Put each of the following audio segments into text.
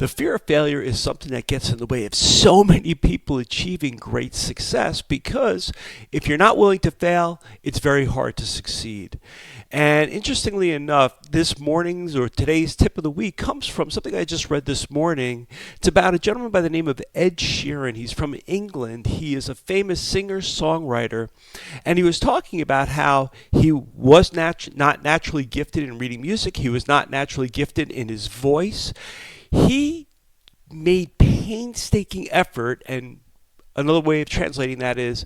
The fear of failure is something that gets in the way of so many people achieving great success because if you're not willing to fail, it's very hard to succeed. And interestingly enough, this morning's or today's tip of the week comes from something I just read this morning. It's about a gentleman by the name of Ed Sheeran. He's from England. He is a famous singer-songwriter, and he was talking about how he was not naturally gifted in reading music. He was not naturally gifted in his voice. He made painstaking effort, and another way of translating that is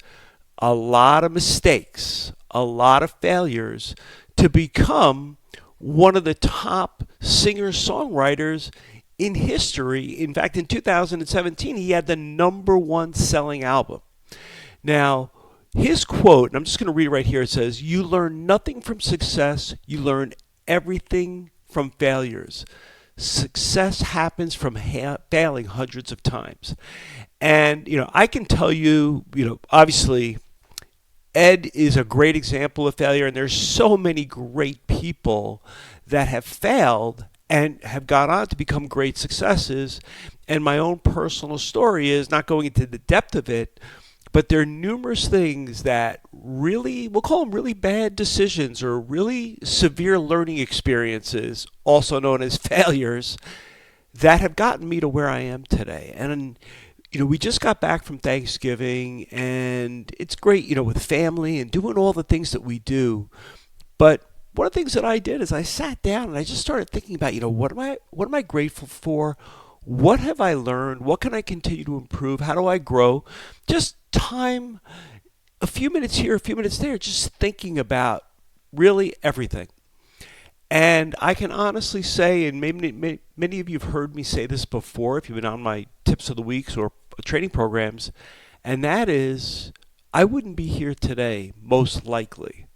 a lot of mistakes, a lot of failures to become one of the top singer-songwriters in history. In fact, in 2017, he had the number one selling album. Now, his quote, and I'm just going to read it right here, it says, "You learn nothing from success, you learn everything from failures. Success happens from failing hundreds of times." And, I can tell you, obviously, Ed is a great example of failure, and there's so many great people that have failed and have gone on to become great successes. And my own personal story is not going into the depth of it, but there are numerous things that really, we'll call them really bad decisions or really severe learning experiences, also known as failures, that have gotten me to where I am today. And we just got back from Thanksgiving, and it's great, with family and doing all the things that we do. But one of the things that I did is I sat down and I just started thinking about, what am I grateful for? What have I learned? What can I continue to improve? How do I grow? Just time, a few minutes here, a few minutes there, just thinking about really everything. And I can honestly say, and maybe many of you have heard me say this before if you've been on my tips of the weeks or training programs, and that is I wouldn't be here today, most likely,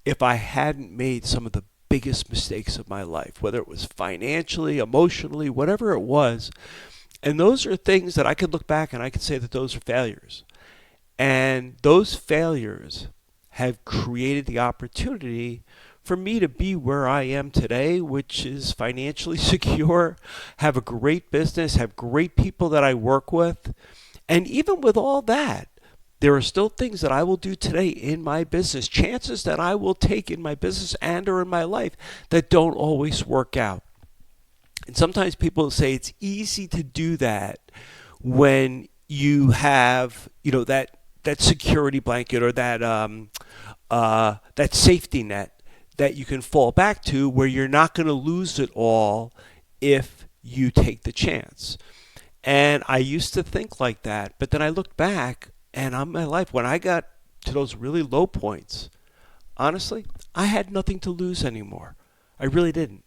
if I hadn't made some of the biggest mistakes of my life, whether it was financially, emotionally, whatever it was. And those are things that I could look back and I could say that those are failures. And those failures have created the opportunity for me to be where I am today, which is financially secure, have a great business, have great people that I work with. And even with all that, there are still things that I will do today in my business, chances that I will take in my business and or in my life that don't always work out. And sometimes people say it's easy to do that when you have, that security blanket or that safety net that you can fall back to where you're not going to lose it all if you take the chance. And I used to think like that, but then I looked back and on my life, when I got to those really low points, honestly, I had nothing to lose anymore. I really didn't.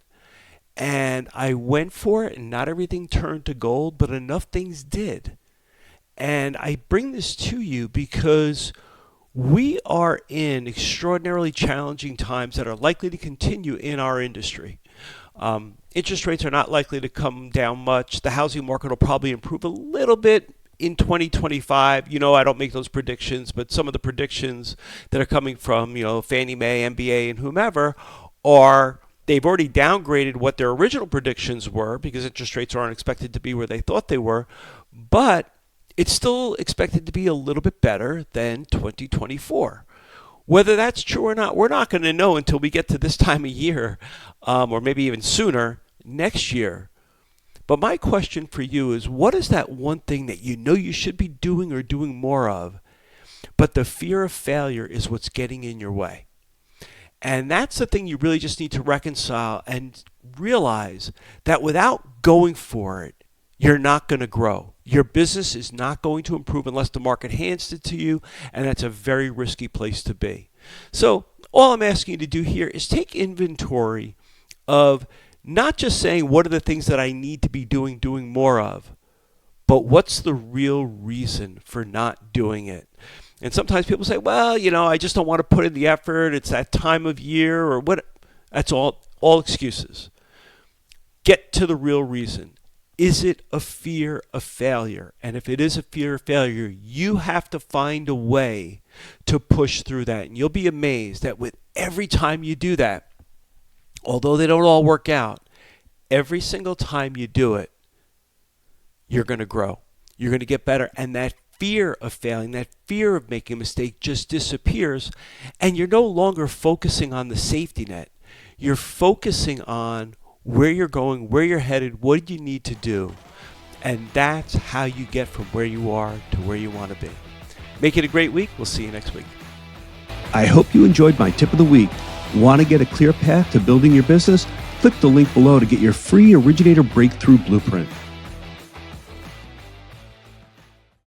And I went for it, and not everything turned to gold, but enough things did. And I bring this to you because we are in extraordinarily challenging times that are likely to continue in our industry. Interest rates are not likely to come down much. The housing market will probably improve a little bit in 2025. I don't make those predictions, but some of the predictions that are coming from, Fannie Mae, MBA, and whomever they've already downgraded what their original predictions were because interest rates aren't expected to be where they thought they were, but it's still expected to be a little bit better than 2024. Whether that's true or not, we're not going to know until we get to this time of year, or maybe even sooner, next year. But my question for you is, what is that one thing that you should be doing or doing more of, but the fear of failure is what's getting in your way? And that's the thing you really just need to reconcile and realize that without going for it, you're not going to grow. Your business is not going to improve unless the market hands it to you, and that's a very risky place to be. So all I'm asking you to do here is take inventory of not just saying what are the things that I need to be doing more of, but what's the real reason for not doing it. And sometimes people say, well, I just don't want to put in the effort. It's that time of year or what. That's all excuses. Get to the real reason. Is it a fear of failure? And if it is a fear of failure, you have to find a way to push through that. And you'll be amazed that with every time you do that, although they don't all work out, every single time you do it, you're going to grow. You're going to get better. And that fear of failing, that fear of making a mistake just disappears. And you're no longer focusing on the safety net. You're focusing on where you're going, where you're headed, what you need to do. And that's how you get from where you are to where you want to be. Make it a great week. We'll see you next week. I hope you enjoyed my tip of the week. Want to get a clear path to building your business? Click the link below to get your free Originator Breakthrough Blueprint.